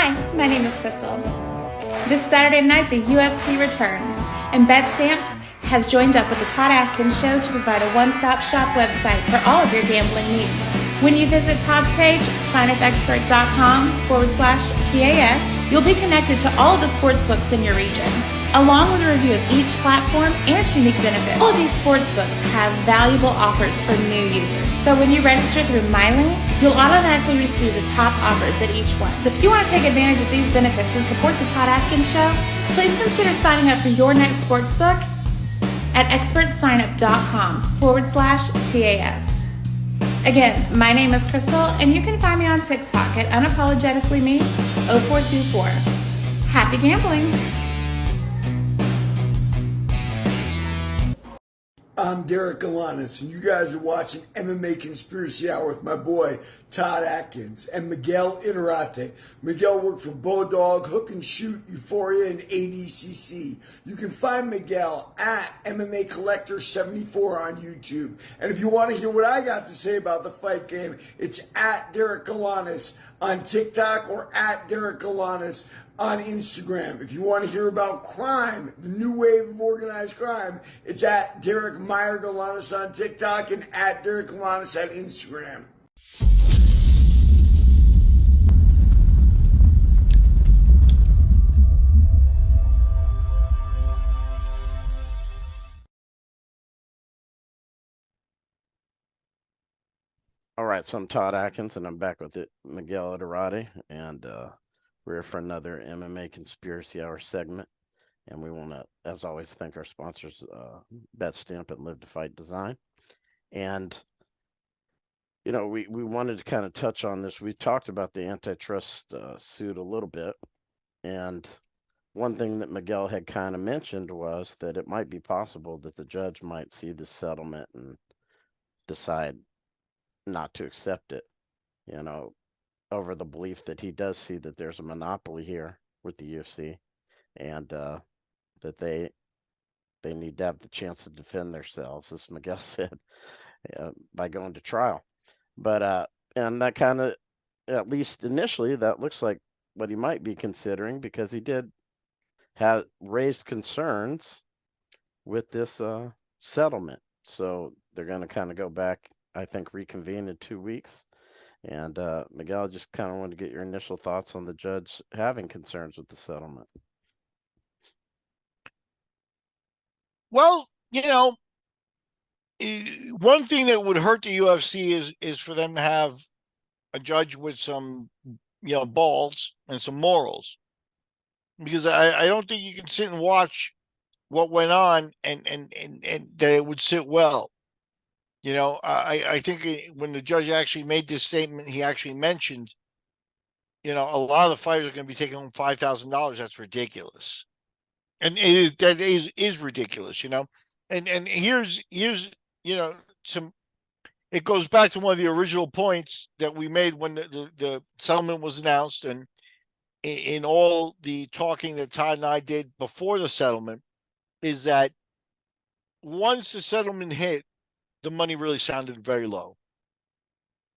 Hi, my name is Crystal. This Saturday night, the UFC returns, and BetStamps has joined up with the Todd Atkins Show to provide a one-stop shop website for all of your gambling needs. When you visit Todd's page, signupexpert.com/TAS, you'll be connected to all of the sports books in your region, along with a review of each platform and its unique benefits. All of these sports books have valuable offers for new users. So when you register through my link, you'll automatically receive the top offers at each one. If you want to take advantage of these benefits and support the Todd Atkins Show, please consider signing up for your next sports book at expertsignup.com/TAS. Again, my name is Crystal, and you can find me on TikTok at unapologeticallyme0424. Happy gambling! I'm Derek Alanis, and you guys are watching MMA Conspiracy Hour with my boy Todd Atkins and Miguel Iterate. Miguel worked for Bodog, Hook and Shoot, Euphoria, and ADCC. You can find Miguel at MMA Collector 74 on YouTube. And if you want to hear what I got to say about the fight game, it's at Derek Alanis on TikTok or at Derek Alanis on Instagram. If you want to hear about crime, the new wave of organized crime, it's at Derek Meyer Galanis on TikTok and at Derek Galanis on Instagram. All right, so I'm Todd Atkins, and I'm back with Miguel Iterate, and we're here for another MMA Conspiracy Hour segment. And we want to, as always, thank our sponsors, BetStamp and Live to Fight Design. And, you know, we wanted to kind of touch on this. We talked about the antitrust suit a little bit. And one thing that Miguel had kind of mentioned was that it might be possible that the judge might see the settlement and decide not to accept it, you know, over the belief that he does see that there's a monopoly here with the UFC, and that they need to have the chance to defend themselves, as Miguel said, by going to trial. But and that kind of, at least initially, that looks like what he might be considering, because he did have raised concerns with this settlement. So they're going to kind of go back, I think, reconvene in 2 weeks. And Miguel, just kind of wanted to get your initial thoughts on the judge having concerns with the settlement. Well, you know, one thing that would hurt the UFC is for them to have a judge with some, balls and some morals, because I don't think you can sit and watch what went on and that it would sit well. You know, I think when the judge actually made this statement, he actually mentioned, a lot of the fighters are going to be taking home $5,000. That's ridiculous, and that is ridiculous. And here's some. It goes back to one of the original points that we made when the settlement was announced, and in all the talking that Todd and I did before the settlement, is that once the settlement hit, the money really sounded very low.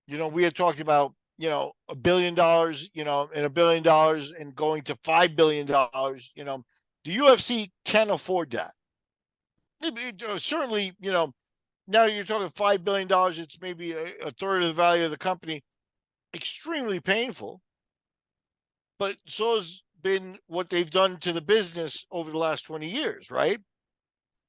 We had talked about, $1 billion, and $1 billion and going to $5 billion. The UFC can afford that. Certainly, now you're talking $5 billion. It's maybe a third of the value of the company. Extremely painful. But so has been what they've done to the business over the last 20 years, right?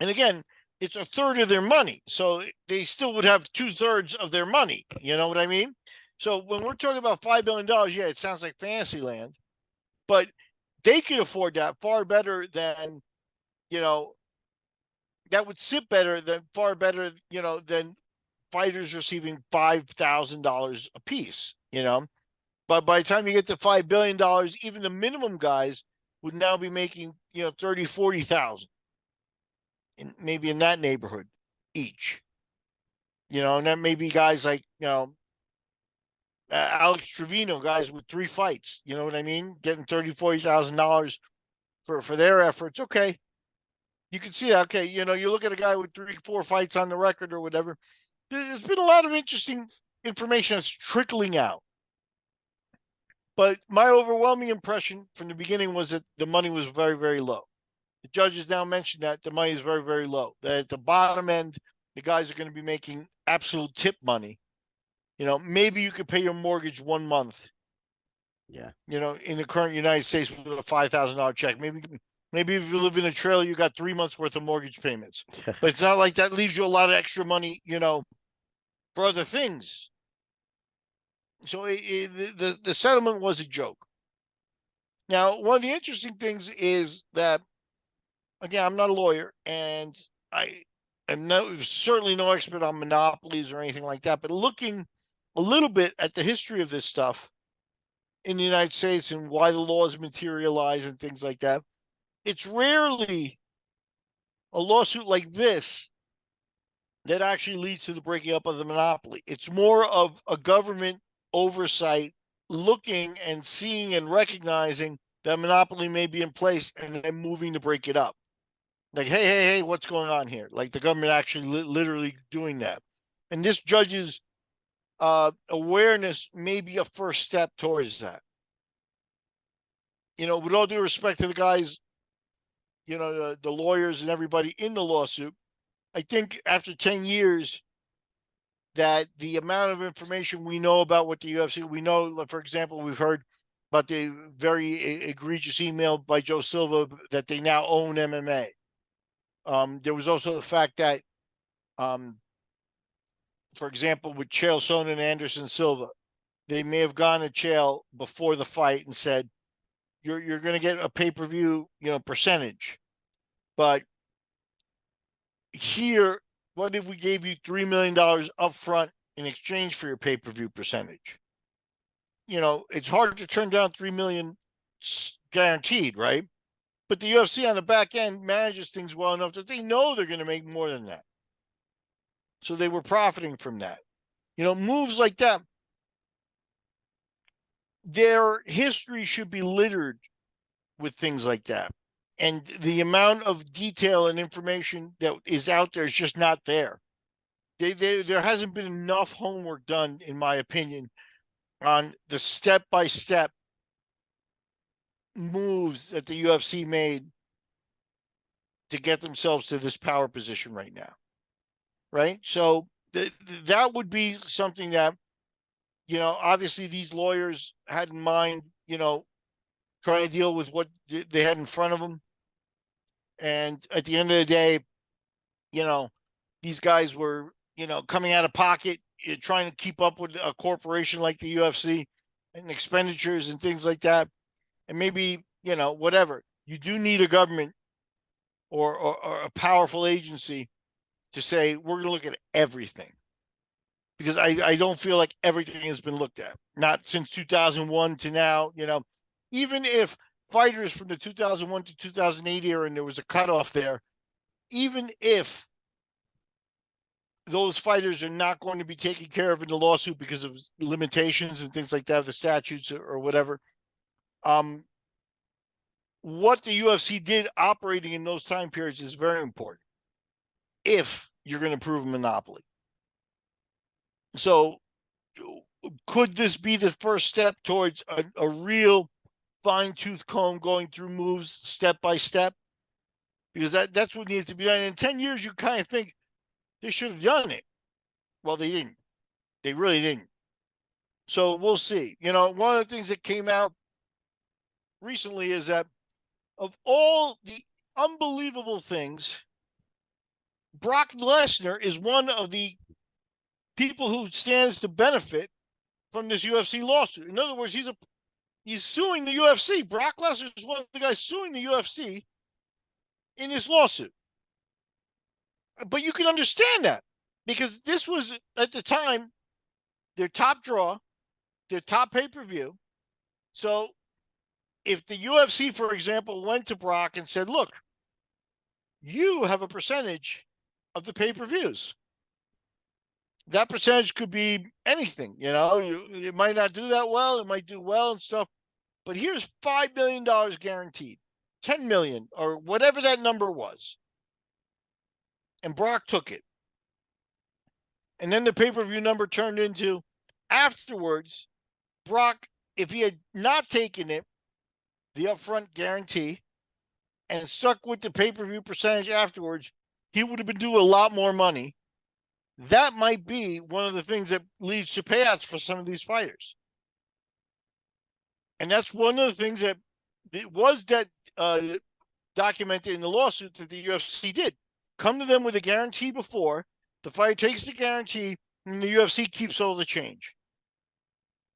And again, it's a third of their money. So they still would have 2/3 of their money. You know what I mean? So when we're talking about $5 billion, yeah, it sounds like fantasy land, but they could afford that far better than, that would sit better than than fighters receiving $5,000 a piece, But by the time you get to $5 billion, even the minimum guys would now be making, 30, 40,000. Maybe in that neighborhood each, and that may be guys like, Alex Trevino, guys with 3 fights, you know what I mean? Getting $30,000-$40,000 for their efforts. Okay. You can see that. Okay. You look at a guy with 3-4 fights on the record or whatever. There's been a lot of interesting information that's trickling out. But my overwhelming impression from the beginning was that the money was very, very low. The judges now mentioned that the money is very, very low. That at the bottom end, the guys are going to be making absolute tip money. Maybe you could pay your mortgage 1 month. Yeah. In the current United States with a $5,000 check. Maybe if you live in a trailer, you got 3 months worth of mortgage payments. But it's not like that leaves you a lot of extra money, for other things. So the settlement was a joke. Now, one of the interesting things is that, again, I'm not a lawyer, and I am certainly no expert on monopolies or anything like that, but looking a little bit at the history of this stuff in the United States and why the laws materialize and things like that, it's rarely a lawsuit like this that actually leads to the breaking up of the monopoly. It's more of a government oversight looking and seeing and recognizing that monopoly may be in place and then moving to break it up. Like, hey, what's going on here? Like the government actually literally doing that. And this judge's awareness may be a first step towards that. With all due respect to the guys, the lawyers and everybody in the lawsuit, I think after 10 years, that the amount of information we know about what the UFC, we know, for example, we've heard about the very egregious email by Joe Silva that they now own MMA. There was also the fact that, for example, with Chael Sonnen and Anderson Silva, they may have gone to Chael before the fight and said, you're going to get a pay-per-view, percentage. But here, what if we gave you $3 million up front in exchange for your pay-per-view percentage? It's hard to turn down $3 million guaranteed, right? But the UFC on the back end manages things well enough that they know they're going to make more than that. So they were profiting from that. Moves like that, their history should be littered with things like that. And the amount of detail and information that is out there is just not there. There hasn't been enough homework done, in my opinion, on the step-by-step moves that the UFC made to get themselves to this power position right now. Right? So that would be something that, obviously these lawyers had in mind, trying to deal with what they had in front of them. And at the end of the day, these guys were, coming out of pocket, trying to keep up with a corporation like the UFC and expenditures and things like that. And maybe, whatever. You do need a government or a powerful agency to say, we're going to look at everything. Because I don't feel like everything has been looked at. Not since 2001 to now, even if fighters from the 2001 to 2008 era, and there was a cutoff there, even if those fighters are not going to be taken care of in the lawsuit because of limitations and things like that, the statutes or whatever, what the UFC did operating in those time periods is very important if you're going to prove a monopoly. So could this be the first step towards a real fine-tooth comb going through moves step by step? Because that's what needs to be done. In 10 years, you kind of think they should have done it. Well, they didn't. They really didn't. So we'll see. One of the things that came out recently is that of all the unbelievable things, Brock Lesnar is one of the people who stands to benefit from this UFC lawsuit. In other words, he's suing the UFC. Brock Lesnar is one of the guys suing the UFC in this lawsuit. But you can understand that because this was, at the time, their top draw, their top pay-per-view. So if the UFC, for example, went to Brock and said, look, you have a percentage of the pay-per-views. That percentage could be anything, it might not do that well. It might do well and stuff, but here's $5 million guaranteed, 10 million or whatever that number was. And Brock took it. And then the pay-per-view number turned into, afterwards, Brock if he had not taken it, the upfront guarantee, and stuck with the pay-per-view percentage afterwards, he would have been due a lot more money. That might be one of the things that leads to payouts for some of these fighters. And that's one of the things that it was documented in the lawsuit that the UFC did. Come to them with a guarantee before, the fighter takes the guarantee, and the UFC keeps all the change.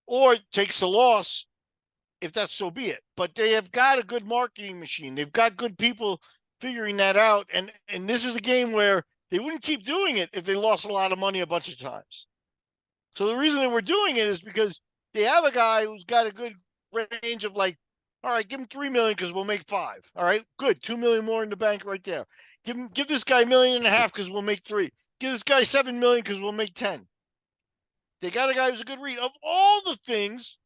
Or takes the loss, if that's so be it. But they have got a good marketing machine. They've got good people figuring that out. And this is a game where they wouldn't keep doing it if they lost a lot of money a bunch of times. So the reason they were doing it is because they have a guy who's got a good range of like, all right, give him $3 million because we'll make $5 million. All right, good, $2 million more in the bank right there. Give this guy $1.5 million because we'll make $3 million. Give this guy $7 million because we'll make $10 million. They got a guy who's a good read. Of all the things,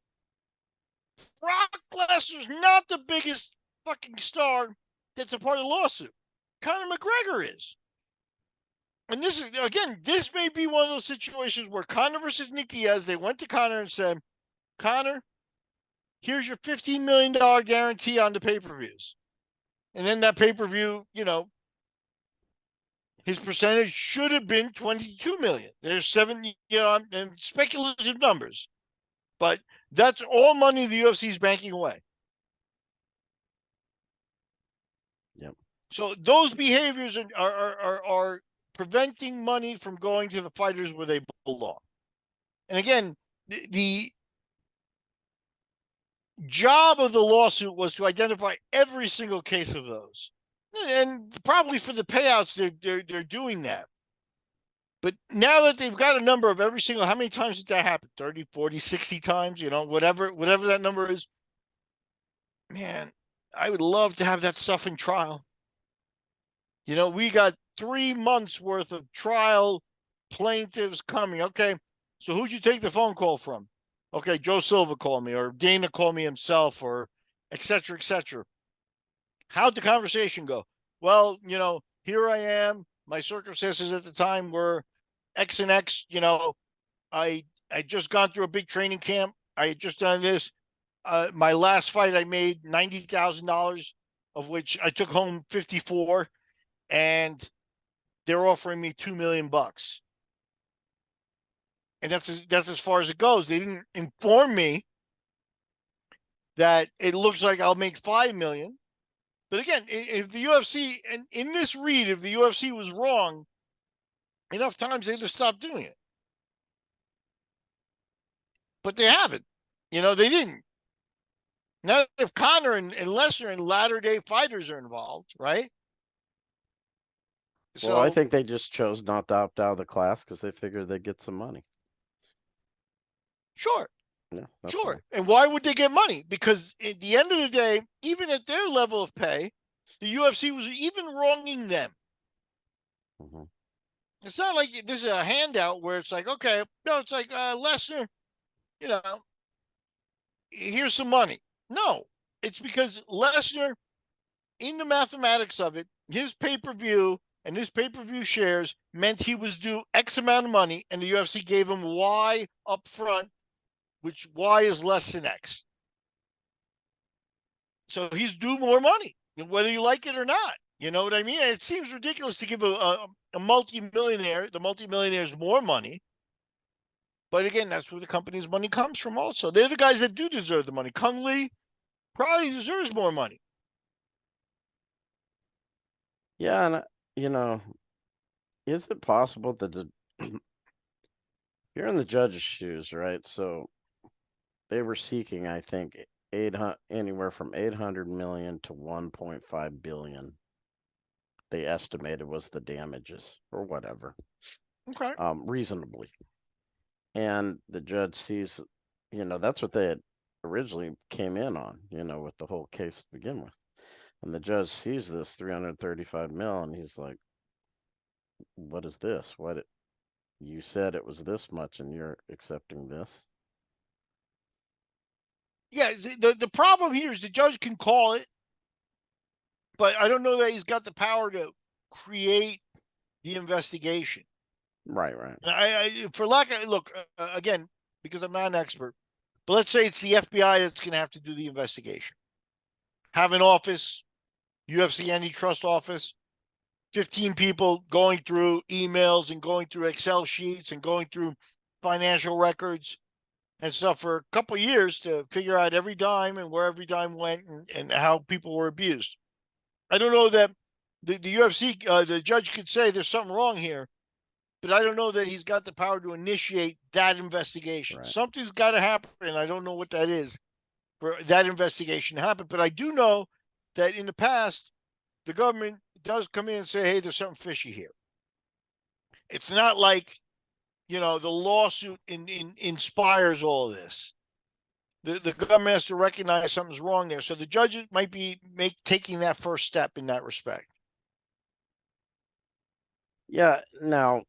Brock Lesnar's not the biggest fucking star that's a part of the lawsuit. Conor McGregor is. And this is, again, this may be one of those situations where Conor versus Nick Diaz, they went to Conor and said, Conor, here's your $15 million guarantee on the pay-per-views. And then that pay-per-view, his percentage should have been $22 million. There's 7, and speculative numbers. But that's all money the UFC is banking away. Yep. So those behaviors are preventing money from going to the fighters where they belong. And again, the job of the lawsuit was to identify every single case of those. And probably for the payouts, they're doing that. But now that they've got a number of every single, how many times did that happen? 30, 40, 60 times, whatever that number is. Man, I would love to have that stuff in trial. We got 3 months worth of trial plaintiffs coming. Okay, so who'd you take the phone call from? Okay, Joe Silva called me, or Dana called me himself, or et cetera, et cetera. How'd the conversation go? Well, here I am. My circumstances at the time were X and X. I just gone through a big training camp. I had just done this. My last fight, I made $90,000, of which I took home 54, and they're offering me $2 million. And that's as far as it goes. They didn't inform me that it looks like I'll make $5 million. But again, if the UFC, and in this read, if the UFC was wrong, enough times they'd have stopped doing it. But they haven't. They didn't. Now, if Conor and Lesnar and latter-day fighters are involved, right? Well, I think they just chose not to opt out of the class because they figured they'd get some money. Sure. Yeah, sure. All. And why would they get money? Because at the end of the day, even at their level of pay, the UFC was even wronging them. Mm-hmm. It's not like this is a handout where it's like, okay, no, it's like Lesnar, here's some money. No, it's because Lesnar, in the mathematics of it, his pay-per-view and his pay-per-view shares meant he was due X amount of money, and the UFC gave him Y up front, which Y is less than X. So he's due more money, whether you like it or not. You know what I mean? It seems ridiculous to give a multi-millionaire, the multi-millionaires, more money. But again, that's where the company's money comes from also. They're the guys that do deserve the money. Kung Lee probably deserves more money. Yeah, and, is it possible that you're in the judge's shoes, right? So they were seeking, I think, anywhere from 800 million to 1.5 billion. They estimated was the damages or whatever. Okay. Reasonably. And the judge sees, that's what they had originally came in on, with the whole case to begin with. And the judge sees this 335 mil, and he's like, what is this? You said it was this much, and you're accepting this? Yeah, the problem here is the judge can call it, but I don't know that he's got the power to create the investigation. Right. I for lack of, look, again, because I'm not an expert, But let's say it's the FBI that's going to have to do the investigation. Have an office, UFC antitrust office, 15 people going through emails and going through Excel sheets and going through financial records and stuff for a couple of years to figure out every dime and where every dime went and how people were abused. I don't know that the UFC, the judge could say there's something wrong here, but I don't know that he's got the power to initiate that investigation. Right. Something's got to happen, and I don't know what that is for that investigation to happen. But I do know that in the past, the government does come in and say, hey, there's something fishy here. It's not like, the lawsuit inspires all of this. The government has to recognize something's wrong there. So the judges might be taking that first step in that respect. Yeah. Now,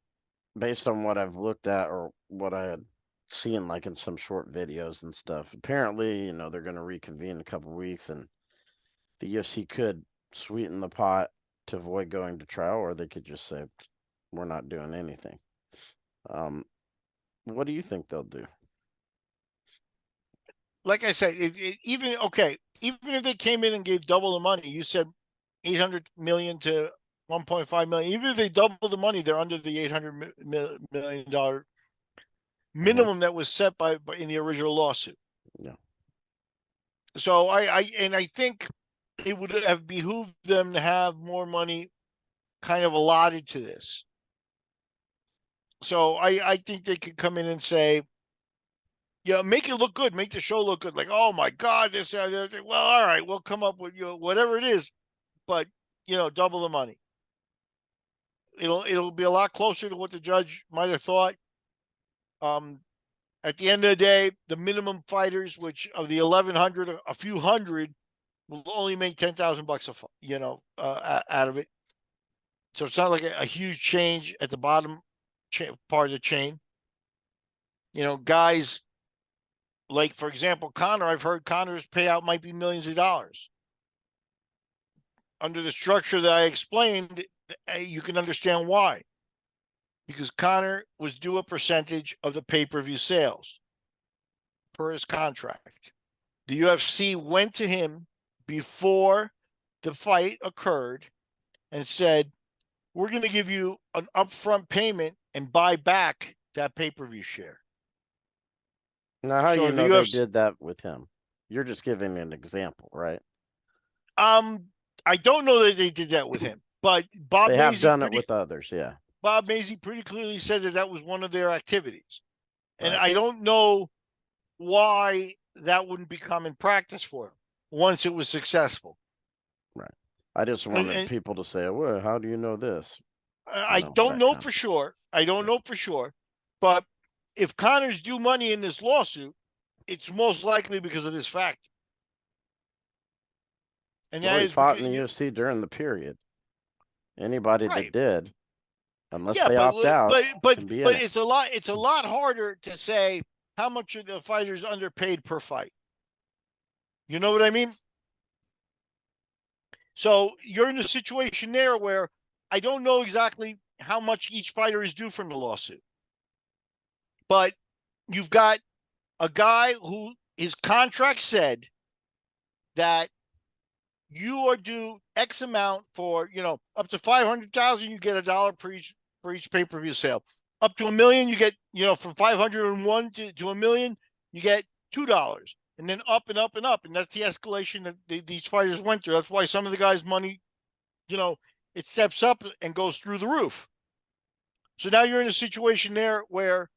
based on what I've looked at or what I had seen, like in some short videos and stuff, apparently, they're going to reconvene in a couple of weeks, and the UFC could sweeten the pot to avoid going to trial, or they could just say, we're not doing anything. What do you think they'll do? Like I said, even if they came in and gave double the money, you said 800 million to 1.5 million. Even if they double the money, they're under the $800 million minimum that was set by in the original lawsuit. Yeah. So I think it would have behooved them to have more money kind of allotted to this. So I think they could come in and say, make it look good, make the show look good. Like, oh my God, this. Well, all right, we'll come up with whatever it is, but double the money. It'll be a lot closer to what the judge might have thought. At the end of the day, the minimum fighters, which of the 1,100, a few hundred, will only make $10,000 out of it. So it's not like a huge change at the bottom part of the chain. Guys like, for example, Conor. I've heard Conor's payout might be millions of dollars. Under the structure that I explained, you can understand why. Because Conor was due a percentage of the pay-per-view sales per his contract. The UFC went to him before the fight occurred and said, we're going to give you an upfront payment and buy back that pay-per-view share. Now, how do you know they did that with him? You're just giving an example, right? I don't know that they did that with him, but Bob they have done it with others, yeah. Bob Macy pretty clearly said that was one of their activities. And Right. I don't know why that wouldn't be common practice for him once it was successful. Right. I just wanted people to say, well, how do you know this? I don't know for sure. I don't know for sure. But if Conor's due money in this lawsuit, it's most likely because of this factor. And that is fought in the UFC during the period. Anybody that did, unless they opt out, but it's a lot harder to say how much are the fighters underpaid per fight. You know what I mean? So you're in a situation there where I don't know exactly how much each fighter is due from the lawsuit. But you've got a guy who his contract said that you are due X amount for, up to 500,000, you get $1 for each pay-per-view sale. Up to $1 million, you get, from 501 to $1 million, you get $2. And then up and up and up. And that's the escalation that these fighters went through. That's why some of the guys' money, it steps up and goes through the roof. So now you're in a situation there where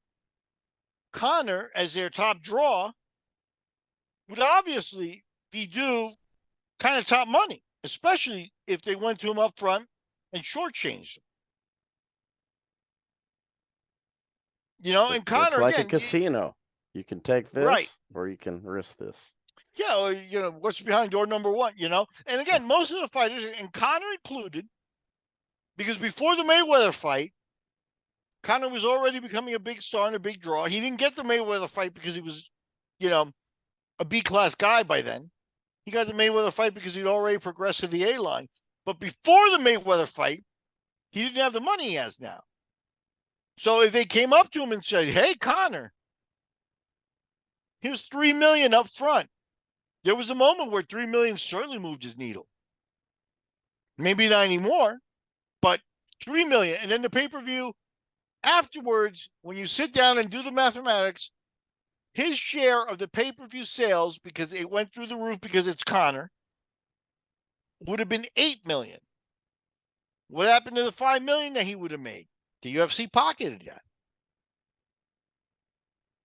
Conor, as their top draw, would obviously be due kind of top money, especially if they went to him up front and shortchanged him. And Conor, it's like again, a casino. You can take this, or you can risk this. Yeah, or, what's behind door number one, And again, most of the fighters, and Conor included, because before the Mayweather fight, Conor was already becoming a big star and a big draw. He didn't get the Mayweather fight because he was, a B-class guy by then. He got the Mayweather fight because he'd already progressed to the A-line. But before the Mayweather fight, he didn't have the money he has now. So if they came up to him and said, hey, Conor, Here's $3 million up front. There was a moment where $3 million certainly moved his needle. Maybe not anymore, but $3 million. And then the pay-per-view afterwards, when you sit down and do the mathematics, his share of the pay-per-view sales, because it went through the roof because it's Conor, would have been $8 million. What happened to the $5 million that he would have made? The UFC pocketed that.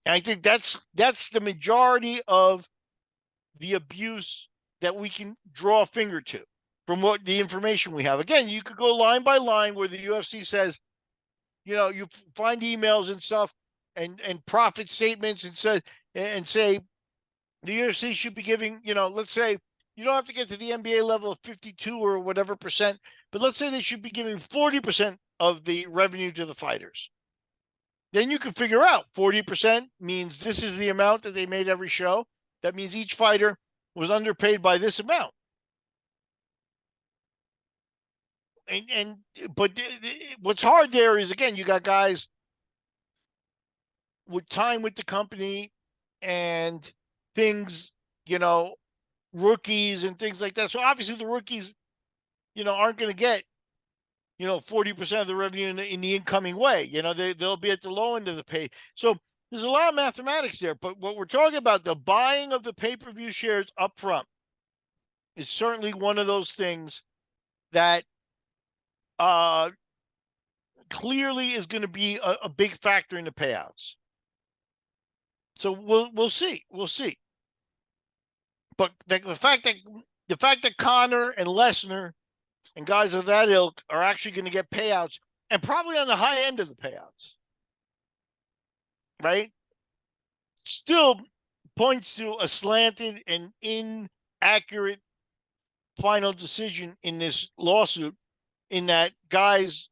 And I think that's the majority of the abuse that we can draw a finger to from what the information we have. Again, you could go line by line where the UFC says, you find emails and stuff and profit statements and say the UFC should be giving, let's say you don't have to get to the NBA level of 52 or whatever percent, but let's say they should be giving 40% of the revenue to the fighters. Then you can figure out 40% means this is the amount that they made every show. That means each fighter was underpaid by this amount. But what's hard there is, again, you got guys with time with the company and things, rookies and things like that. So obviously the rookies, aren't going to get, 40% of the revenue in the incoming way. They'll be at the low end of the pay. So there's a lot of mathematics there. But what we're talking about, the buying of the pay-per-view shares up front, is certainly one of those things that clearly is going to be a big factor in the payouts. So we'll see. We'll see. But the fact that Conor and Lesnar and guys of that ilk are actually going to get payouts, and probably on the high end of the payouts, right? Still points to a slanted and inaccurate final decision in this lawsuit, in that guys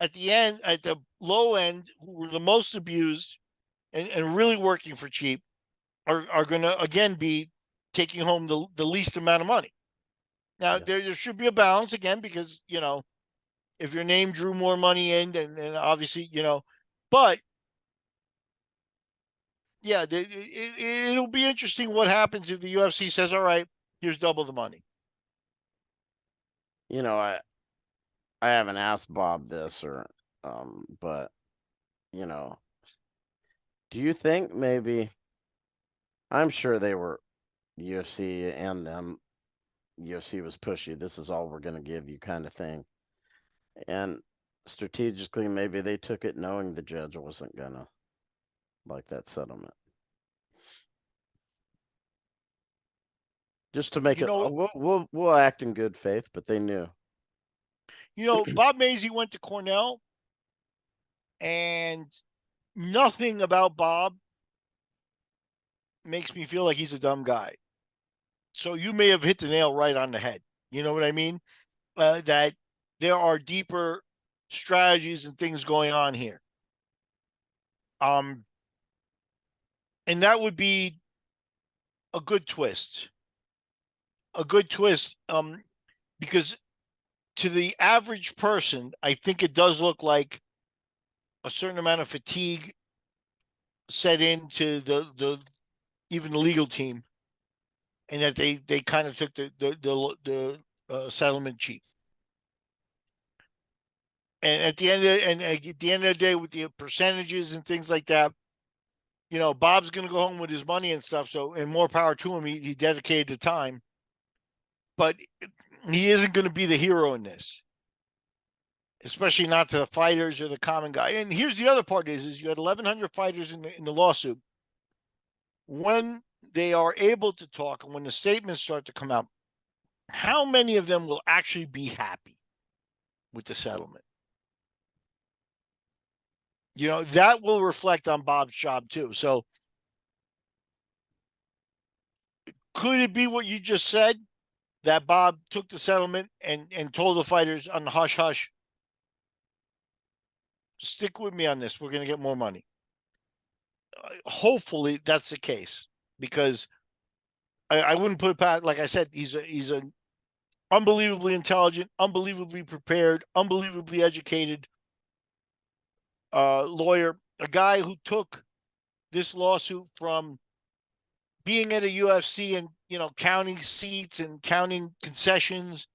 at the low end, who were the most abused and really working for cheap, are going to, again, be taking home the least amount of money. Now, there should be a balance, again, because, if your name drew more money in, and obviously, but yeah, it'll be interesting what happens if the UFC says, all right, here's double the money. I haven't asked Bob this, but, do you think maybe, I'm sure they were, the UFC and them, UFC was pushy, this is all we're going to give you kind of thing. And strategically, maybe they took it knowing the judge wasn't going to like that settlement. Just to make we'll act in good faith, but they knew. Bob Mazy went to Cornell, and nothing about Bob makes me feel like he's a dumb guy. So you may have hit the nail right on the head. You know what I mean? That there are deeper strategies and things going on here. And that would be a good twist. Because to the average person, I think it does look like a certain amount of fatigue set into the even the legal team, and that they kind of took the settlement cheap. And at the end of the day, with the percentages and things like that, Bob's going to go home with his money and stuff. So, and more power to him. He dedicated the time, but he isn't going to be the hero in this, especially not to the fighters or the common guy. And here's the other part: is you had 1,100 fighters in the lawsuit. When they are able to talk and when the statements start to come out, how many of them will actually be happy with the settlement? That will reflect on Bob's job too. So could it be what you just said, that Bob took the settlement and told the fighters on the hush hush, stick with me on this, we're going to get more money? Hopefully that's the case, because I wouldn't put it past, like I said, he's an unbelievably intelligent, unbelievably prepared, unbelievably educated lawyer, a guy who took this lawsuit from being at a UFC and, counting seats and counting concessions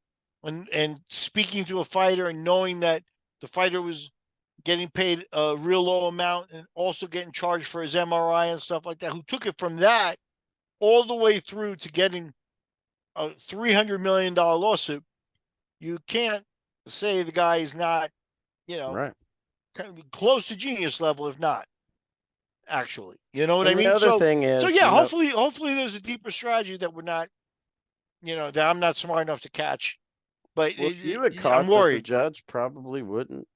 and speaking to a fighter and knowing that the fighter was getting paid a real low amount and also getting charged for his MRI and stuff like that, who took it from that all the way through to getting a $300 million lawsuit, you can't say the guy is not, Right. kind of close to genius level, if not actually. You know what I And the mean? other So, thing is, yeah, hopefully there's a deeper strategy that we're not, that I'm not smart enough to catch. But well, you had I'm caught that the worried. judge probably wouldn't.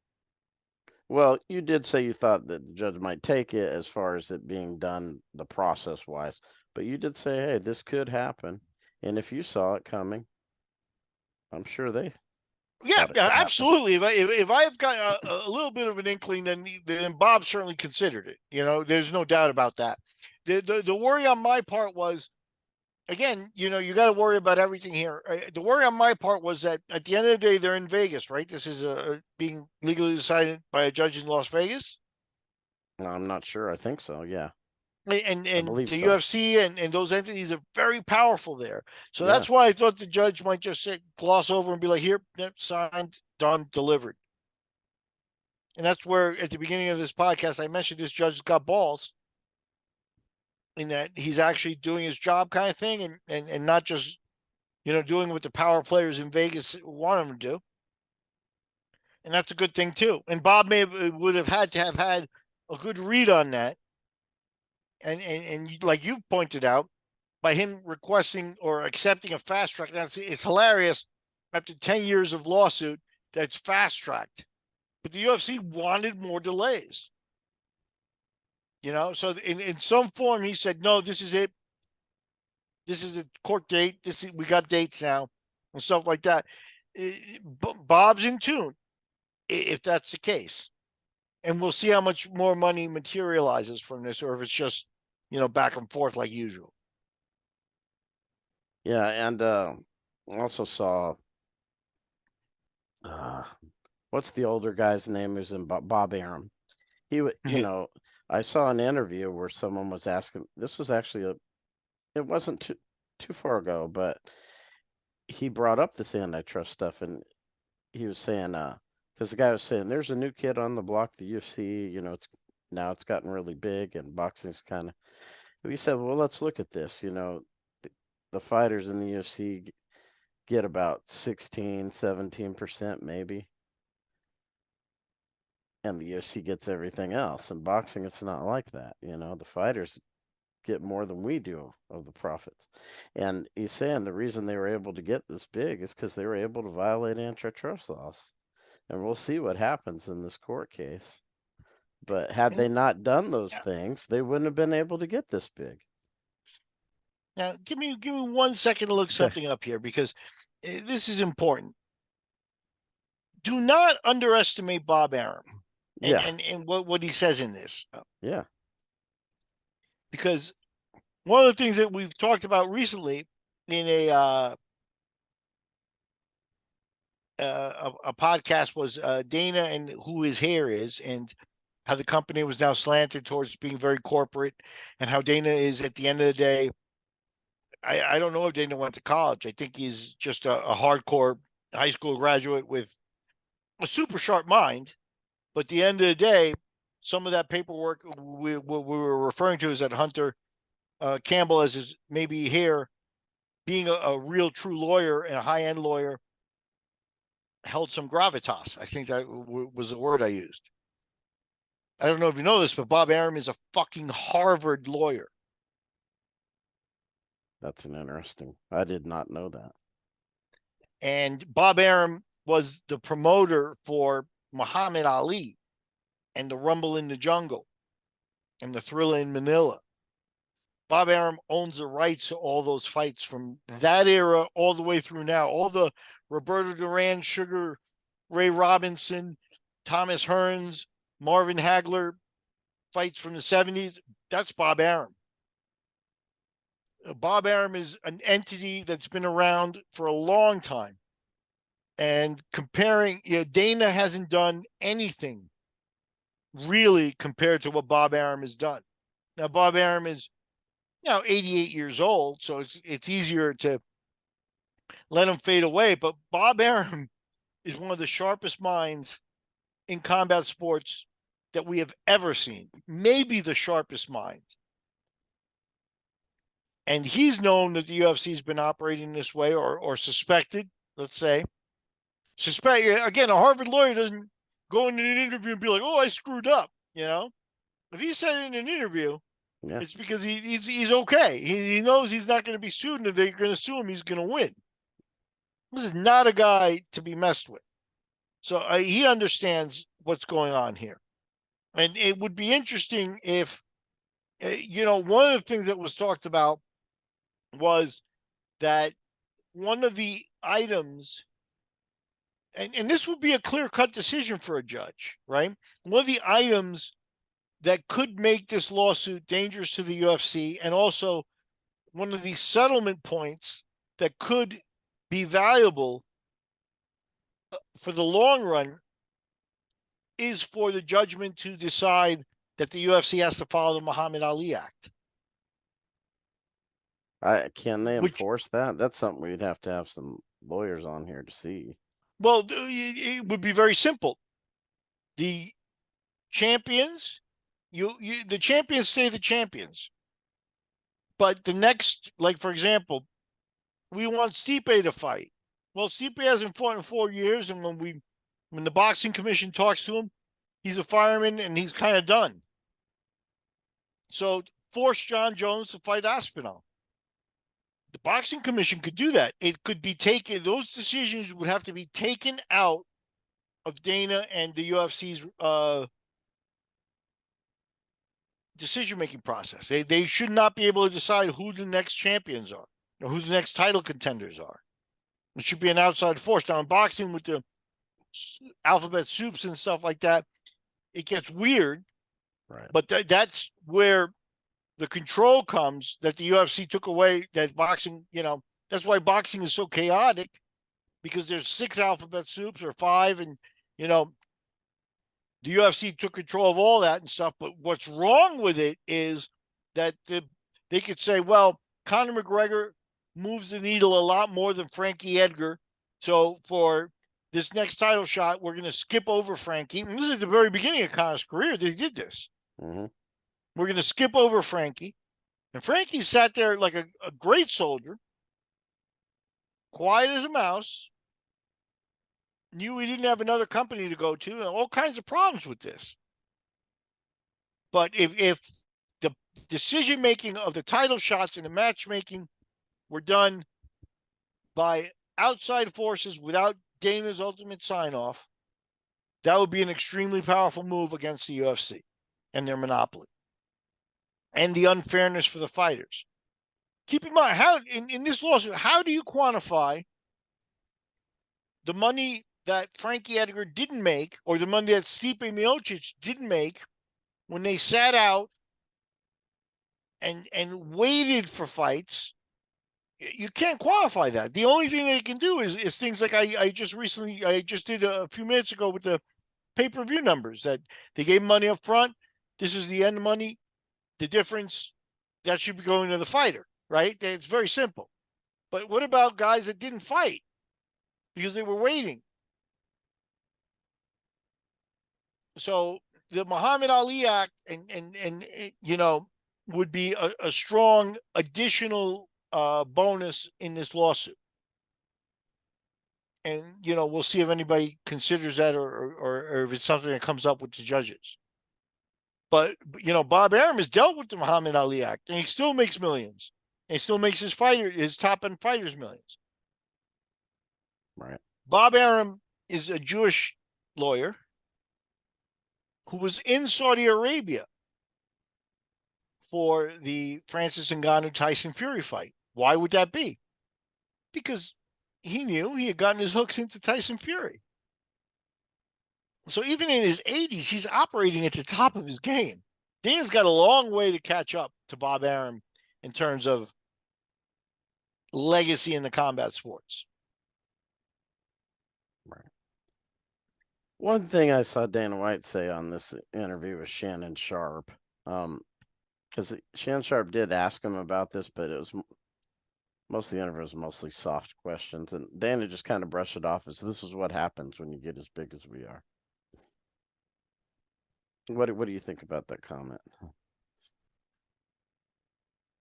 Well, you did say you thought that the judge might take it as far as it being done the process wise, but you did say, hey, this could happen. And if you saw it coming, I'm sure they Yeah, thought it could happen. absolutely. If I've got a little bit of an inkling, then Bob certainly considered it. There's no doubt about that. The worry on my part was, again, you got to worry about everything here. The worry on my part was that at the end of the day, they're in Vegas, right? This is being legally decided by a judge in Las Vegas. I'm not sure. I think so. Yeah. And believe the so. UFC and those entities are very powerful there. So Yeah. that's why I thought the judge might just gloss over and be like, here, signed, done, delivered. And that's where at the beginning of this podcast, I mentioned this judge's got balls in that he's actually doing his job kind of thing and not just, doing what the power players in Vegas want him to do. And that's a good thing too. And Bob would have had to have had a good read on that. And like you've pointed out, by him requesting or accepting a fast track, it's hilarious. After 10 years of lawsuit, that's fast tracked. But the UFC wanted more delays. So in some form, he said, no, this is it. This is a court date. We got dates now and stuff like that. Bob's in tune if that's the case. And we'll see how much more money materializes from this, or if it's just, back and forth like usual. Yeah. And I also saw, what's the older guy's name who's in Bob Arum? He would, I saw an interview where someone was asking, this was actually it wasn't too far ago, but he brought up this antitrust stuff, and he was saying, because the guy was saying, there's a new kid on the block, the UFC, it's gotten really big, and boxing's kind of. He said, well, let's look at this. The fighters in the UFC get about 16-17% maybe, and the UFC gets everything else. In boxing, it's not like that. The fighters get more than we do of the profits. And he's saying the reason they were able to get this big is because they were able to violate antitrust laws. And we'll see what happens in this court case. But had they not done those things, they wouldn't have been able to get this big. Now, give me 1 second to look something up here, because this is important. Do not underestimate Bob Arum and what he says in this. Yeah. Because one of the things that we've talked about recently in a podcast was Dana and who his hair is, and how the company was now slanted towards being very corporate, and how Dana is, at the end of the day, I don't know if Dana went to college. I think he's just a hardcore high school graduate with a super sharp mind. But at the end of the day, some of that paperwork we were referring to is that Hunter Campbell, as his maybe hair, being a real true lawyer and a high-end lawyer, held some gravitas. I think that was the word I used. I don't know if you know this, but Bob Arum is a fucking Harvard lawyer. That's an interesting. I did not know that. And Bob Arum was the promoter for Muhammad Ali and the Rumble in the Jungle and the Thriller in Manila. Bob Arum owns the rights to all those fights from that era all the way through now. All the Roberto Duran, Sugar Ray Robinson, Thomas Hearns, Marvin Hagler fights from the 70s. That's Bob Arum. Bob Arum is an entity that's been around for a long time. And comparing, Dana hasn't done anything really compared to what Bob Arum has done. Now, Bob Arum is 88 years old, so it's easier to let him fade away. But Bob Arum is one of the sharpest minds in combat sports that we have ever seen, maybe the sharpest mind. And he's known that the UFC has been operating this way, or suspected, let's say. Again, a Harvard lawyer doesn't go into an interview and be like, "Oh, I screwed up." If he said it in an interview, it's because he's okay. He knows he's not going to be sued, and if they're going to sue him, he's going to win. This is not a guy to be messed with. So he understands what's going on here. And it would be interesting if, one of the things that was talked about was that one of the items, and this would be a clear-cut decision for a judge, right? One of the items that could make this lawsuit dangerous to the UFC, and also one of the settlement points that could be valuable for the long run, is for the judgment to decide that the UFC has to follow the Muhammad Ali Act. Can they enforce that? That's something we'd have to have some lawyers on here to see. Well, it would be very simple. The champions, the champions stay the champions. But the next, like, for example, we want Stipe to fight. Well, Stipe hasn't fought in 4 years, and when the boxing commission talks to him, he's a fireman and he's kind of done. So force John Jones to fight Aspinall. The boxing commission could do that. It could be taken. Those decisions would have to be taken out of Dana and the UFC's decision-making process. They should not be able to decide who the next champions are or who the next title contenders are. It should be an outside force. Now, in boxing, with the alphabet soups and stuff like that, it gets weird. Right. But that's where the control comes that the UFC took away. That boxing, that's why boxing is so chaotic, because there's 6 alphabet soups or 5, and the UFC took control of all that and stuff. But what's wrong with it is that they could say, well, Conor McGregor moves the needle a lot more than Frankie Edgar, so for this next title shot, we're going to skip over Frankie. And this is the very beginning of Conor's career. They did this. Mm-hmm. We're going to skip over Frankie. And Frankie sat there like a great soldier, quiet as a mouse, knew he didn't have another company to go to, and all kinds of problems with this. But if the decision-making of the title shots and the matchmaking were done by outside forces without Dana's ultimate sign-off, that would be an extremely powerful move against the UFC and their monopoly and the unfairness for the fighters. Keep in mind, how in this lawsuit, how do you quantify the money that Frankie Edgar didn't make, or the money that Stipe Miocic didn't make, when they sat out and waited for fights? You can't qualify that. The only thing they can do is things like I just did a few minutes ago with the pay-per-view numbers, that they gave money up front. This is the end money. The difference, that should be going to the fighter, right? It's very simple. But what about guys that didn't fight because they were waiting? So the Muhammad Ali Act and would be a strong additional bonus in this lawsuit. And, we'll see if anybody considers that or if it's something that comes up with the judges. But, Bob Arum has dealt with the Muhammad Ali Act, and he still makes millions. And he still makes his top-end fighters millions. Right. Bob Arum is a Jewish lawyer who was in Saudi Arabia for the Francis Ngannou-Tyson Fury fight. Why would that be? Because he knew he had gotten his hooks into Tyson Fury. So even in his 80s, he's operating at the top of his game. Dana's got a long way to catch up to Bob Arum in terms of legacy in the combat sports. Right. One thing I saw Dana White say on this interview with Shannon Sharp, because Shan Sharp did ask him about this, but it was most of the interview was mostly soft questions, and Dana just kind of brushed it off as this is what happens when you get as big as we are. What do you think about that comment?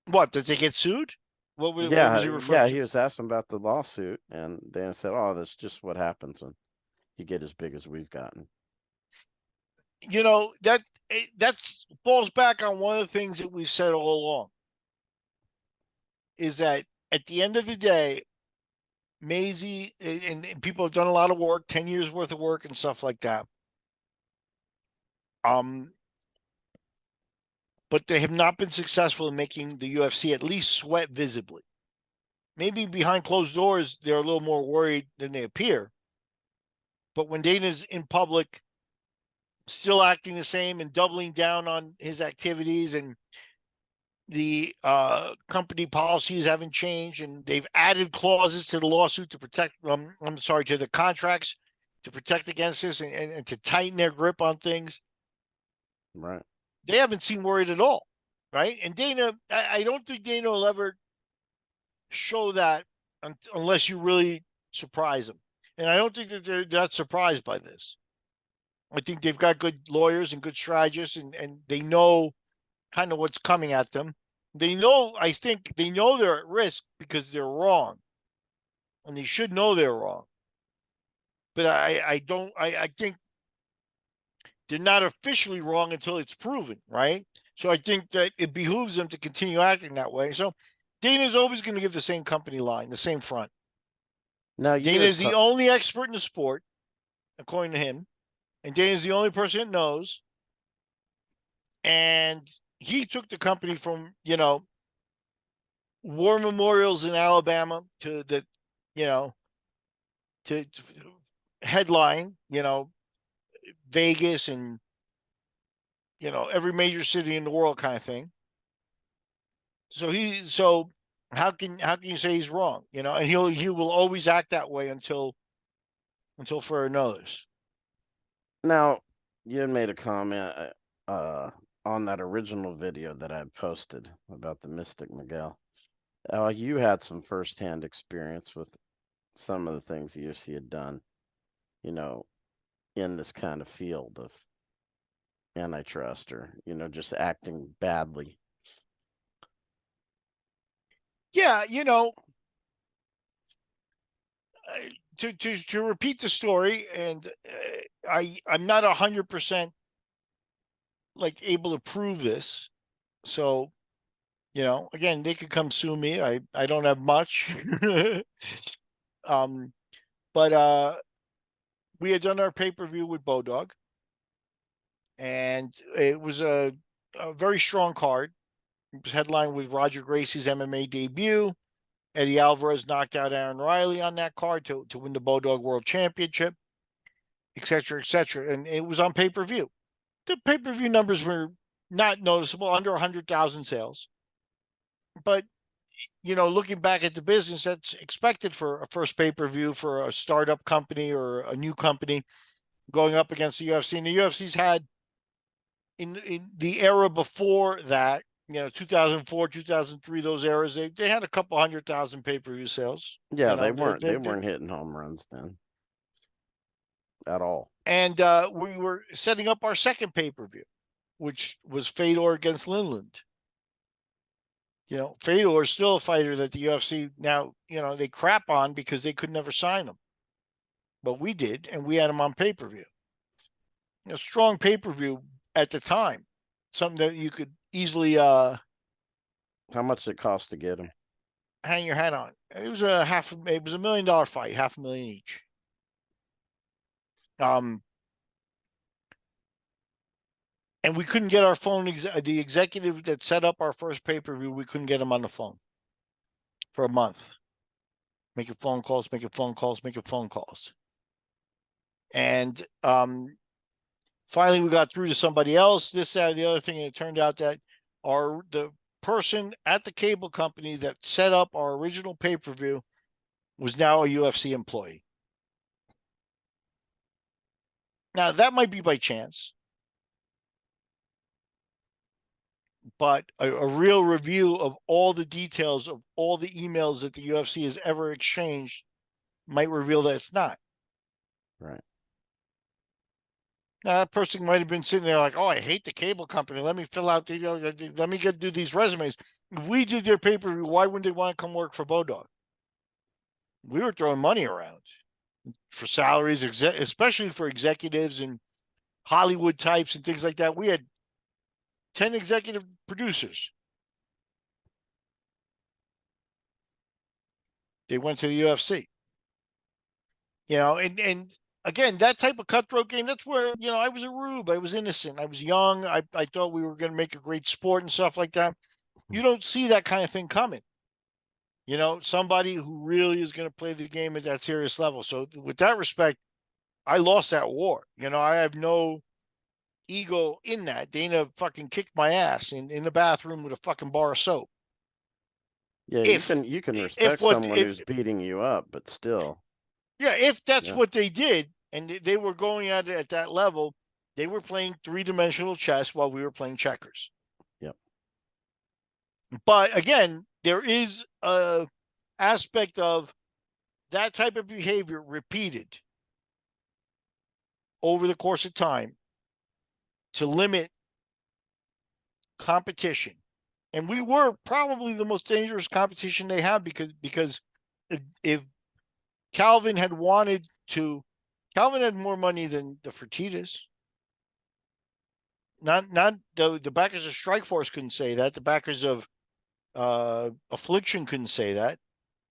What, did they get sued? What was he referring Yeah, to? he was asking about the lawsuit, and Dana said, "Oh, that's just what happens when you get as big as we've gotten." You know, that's falls back on one of the things that we've said all along, is that at the end of the day, Maisie and people have done a lot of work, 10 years worth of work and stuff like that. But they have not been successful in making the UFC at least sweat visibly. Maybe behind closed doors, they're a little more worried than they appear. But when Dana's in public, still acting the same and doubling down on his activities, and the company policies haven't changed, and they've added clauses to the lawsuit to protect, to the contracts to protect against this, and to tighten their grip on things. Right. They haven't seemed worried at all, right? And Dana, I don't think Dana will ever show that unless you really surprise them. And I don't think that they're that surprised by this. I think they've got good lawyers and good strategists, and they know kind of what's coming at them. I think they know they're at risk because they're wrong. And they should know they're wrong. But I think they're not officially wrong until it's proven, right? So I think that it behooves them to continue acting that way. So Dana's always going to give the same company line, the same front. Now Dana is the only expert in the sport, according to him. And Dana's the only person that knows. And he took the company from, war memorials in Alabama to to headline, Vegas and, every major city in the world kind of thing. So how can you say he's wrong? And he will always act that way until further notice. Now, you had made a comment on that original video that I posted about the Mystic Miguel. You had some firsthand experience with some of the things the UFC had done, in this kind of field of antitrust or, just acting badly. Yeah, to repeat the story, and I'm not 100% like able to prove this. So, again, they could come sue me. I don't have much. But we had done our pay-per-view with Bodog, and it was a very strong card. It was headlined with Roger Gracie's MMA debut. Eddie Alvarez knocked out Aaron Riley on that card to win the Bodog World Championship, et cetera, et cetera. And it was on pay-per-view. The pay-per-view numbers were not noticeable, under 100,000 sales. But, looking back at the business, that's expected for a first pay-per-view for a startup company or a new company going up against the UFC. And the UFC's had, in the era before that, 2004, 2003, those eras, they had a couple 100,000 pay-per-view sales. Yeah, they weren't hitting home runs then at all. And we were setting up our second pay-per-view, which was Fedor against Lindland. Fedor is still a fighter that the UFC now, they crap on because they could never sign him. But we did, and we had him on pay-per-view. Strong pay-per-view at the time. Something that you could easily how much did it cost to get him? Hang your hat on. It was $1 million fight, $500,000 each. And we couldn't get our phone, the executive that set up our first pay-per-view, we couldn't get him on the phone for a month. Making phone calls. And finally we got through to somebody else, this, that, the other thing, and it turned out that the person at the cable company that set up our original pay-per-view was now a UFC employee. Now, that might be by chance. but a real review of all the details of all the emails that the UFC has ever exchanged might reveal that it's not. Right. Now, that person might have been sitting there like, oh, I hate the cable company. Let me fill out let me do these resumes. If we did their pay-per-view, why wouldn't they want to come work for Bodog? We were throwing money around for salaries, especially for executives and Hollywood types and things like that. We had 10 executive producers. They went to the UFC. And again, that type of cutthroat game, that's where, I was a rube. I was innocent. I was young. I thought we were going to make a great sport and stuff like that. You don't see that kind of thing coming. Somebody who really is going to play the game at that serious level. So with that respect, I lost that war. I have no ego in that. Dana fucking kicked my ass in the bathroom with a fucking bar of soap. Yeah, you can respect someone who's beating you up, but still. Yeah, if that's what they did, and they were going at it at that level, they were playing three-dimensional chess while we were playing checkers. Yep. But again, there is a aspect of that type of behavior repeated over the course of time to limit competition. And we were probably the most dangerous competition they had because if Calvin had more money than the Fertittas. Not the backers of Strikeforce couldn't say that. The backers of Affliction couldn't say that.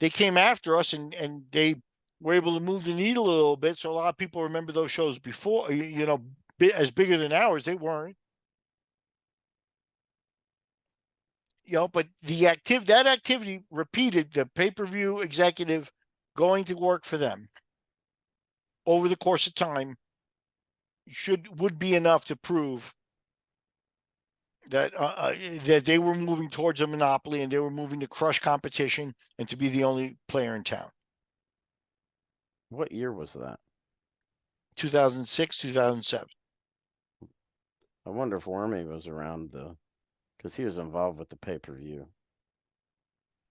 They came after us and they were able to move the needle a little bit. So a lot of people remember those shows before, as bigger than ours. They weren't. But that activity repeated, the pay-per-view executive going to work for them over the course of time would be enough to prove that that they were moving towards a monopoly and they were moving to crush competition and to be the only player in town. What year was that? 2006, 2007. I wonder if Wormy was around because he was involved with the pay-per-view.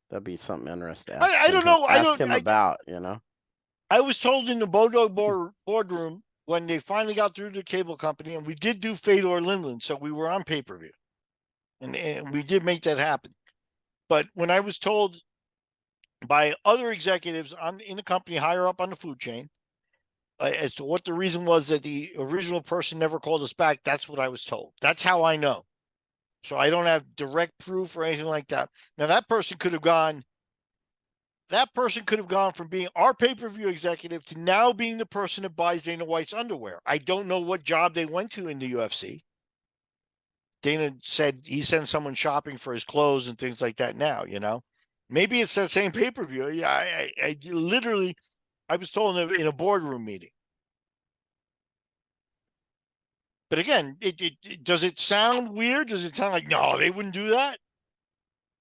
That'd be something interesting. I don't know. Ask him about. I was told in the Bodog boardroom when they finally got through the cable company, and we did do Fedor Lindland, so we were on pay-per-view, and we did make that happen. But when I was told by other executives in the company higher up on the food chain as to what the reason was that the original person never called us back, that's what I was told. That's how I know. So I don't have direct proof or anything like that. Now, that person could have gone from being our pay-per-view executive to now being the person that buys Dana White's underwear. I don't know what job they went to in the UFC. Dana said he sends someone shopping for his clothes and things like that now, Maybe it's that same pay-per-view. Yeah, I literally, I was told in a boardroom meeting. But again, does it sound weird? Does it sound like, no, they wouldn't do that?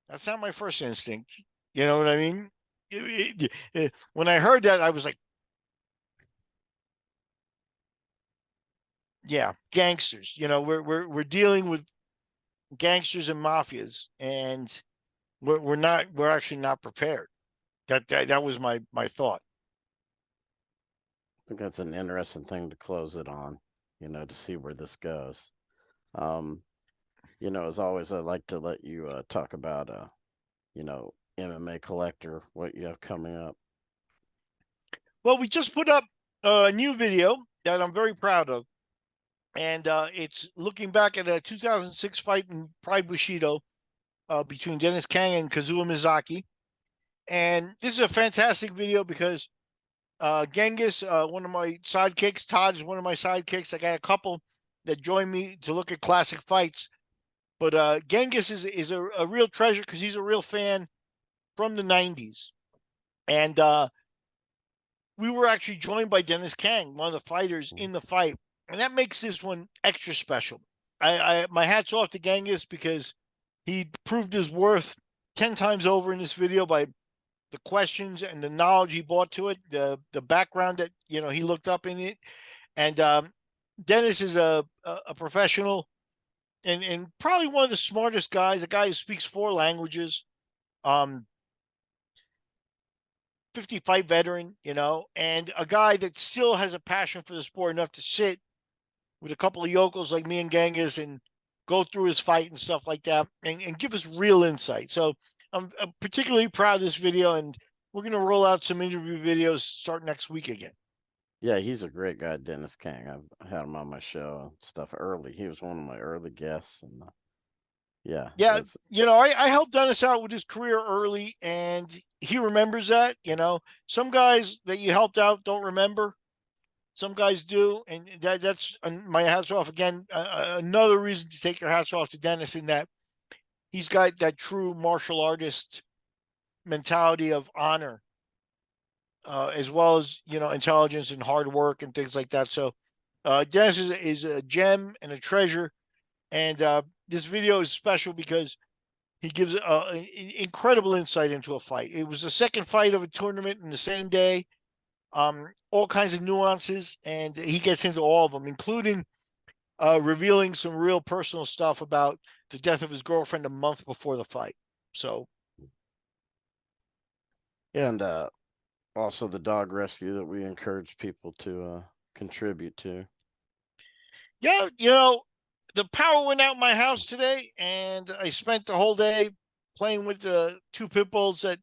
That's not my first instinct. You know what I mean? When I heard that, I was like, yeah, gangsters. We're dealing with gangsters and mafias, and we're actually not prepared. That was my thought. I think that's an interesting thing to close it on, to see where this goes. As always, I like to let you talk about, MMA Collector, what you have coming up. Well, we just put up a new video that I'm very proud of. And it's looking back at a 2006 fight in Pride Bushido between Dennis Kang and Kazuo Mizaki. And this is a fantastic video because Genghis, one of my sidekicks, Todd is one of my sidekicks. I got a couple that join me to look at classic fights. But Genghis is a real treasure because he's a real fan from the 90s. And we were actually joined by Dennis Kang, one of the fighters in the fight. And that makes this one extra special. My hat's off to Genghis because he proved his worth 10 times over in this video by the questions and the knowledge he brought to it, the background that he looked up in it. And Dennis is a professional, and probably one of the smartest guys, a guy who speaks 4 languages, 50-fight veteran, and a guy that still has a passion for the sport enough to sit with a couple of yokels like me and Genghis and go through his fight and stuff like that and give us real insight. So I'm particularly proud of this video, and we're going to roll out some interview videos start next week again. Yeah, he's a great guy, Dennis King. I've had him on my show and stuff early. He was one of my early guests, and yeah. I helped Dennis out with his career early, and he remembers that. Some guys that you helped out don't remember. Some guys do, and that's my hats off again. Another reason to take your hats off to Dennis in that he's got that true martial artist mentality of honor, as well as intelligence and hard work and things like that. So Dennis is a gem and a treasure, and this video is special because he gives incredible insight into a fight. It was the second fight of a tournament in the same day. All kinds of nuances, and he gets into all of them, including revealing some real personal stuff about the death of his girlfriend a month before the fight. So, and also the dog rescue that we encourage people to contribute to. Yeah, the power went out in my house today, and I spent the whole day playing with the 2 pit bulls that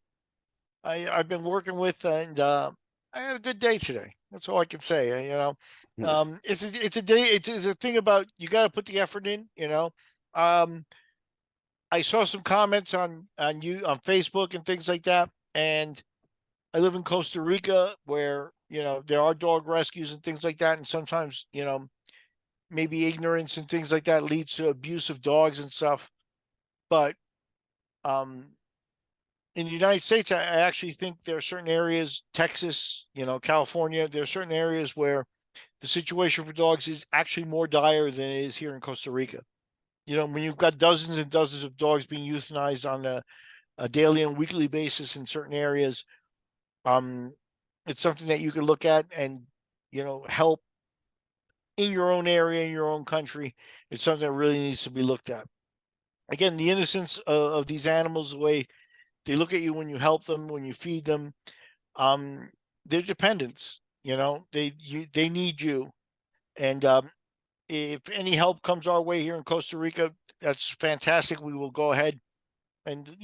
I've been working with, and I had a good day today. That's all I can say. It's a day. It's a thing about you got to put the effort in. I saw some comments on Facebook and things like that, and I live in Costa Rica where there are dog rescues and things like that, and sometimes maybe ignorance and things like that leads to abuse of dogs and stuff. But in the United States, I actually think there are certain areas, Texas, California, there are certain areas where the situation for dogs is actually more dire than it is here in Costa Rica. When you've got dozens and dozens of dogs being euthanized on a daily and weekly basis in certain areas, it's something that you can look at and, help in your own area, in your own country. It's something that really needs to be looked at. Again, the innocence of these animals, the way they look at you when you help them, when you feed them, they're dependents. They need you, and if any help comes our way here in Costa Rica, that's fantastic. We will go ahead and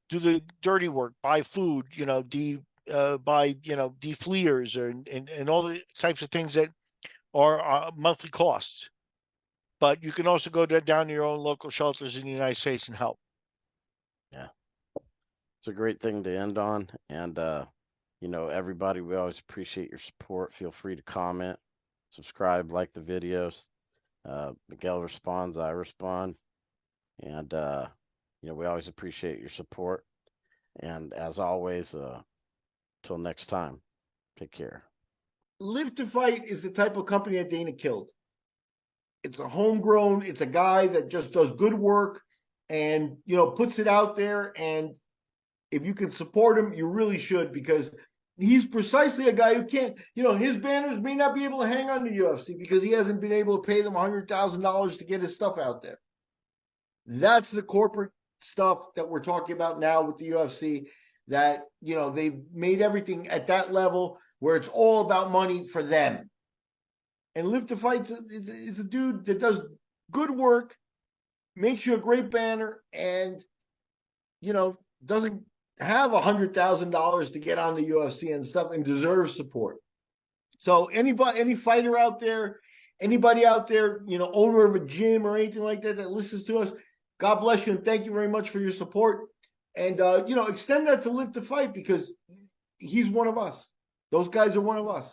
do the dirty work, buy food, buy defleers and all the types of things that are monthly costs. But you can also go down to your own local shelters in the United States and help. Yeah. It's a great thing to end on. And, everybody, we always appreciate your support. Feel free to comment, subscribe, like the videos. Miguel responds, I respond. And, we always appreciate your support. And as always, till next time, take care. Live to Fight is the type of company that Dana killed. It's a homegrown, it's a guy that just does good work and, puts it out there. And if you can support him, you really should, because he's precisely a guy who can't, his banners may not be able to hang on to UFC because he hasn't been able to pay them $100,000 to get his stuff out there. That's the corporate stuff that we're talking about now with the UFC, that, they've made everything at that level where it's all about money for them. And Live to Fight is a dude that does good work, makes you a great banner, and, doesn't have $100,000 to get on the UFC and stuff, and deserves support. So any fighter out there, anybody out there, owner of a gym or anything like that listens to us, God bless you and thank you very much for your support. And, extend that to Live to Fight, because he's one of us. Those guys are one of us.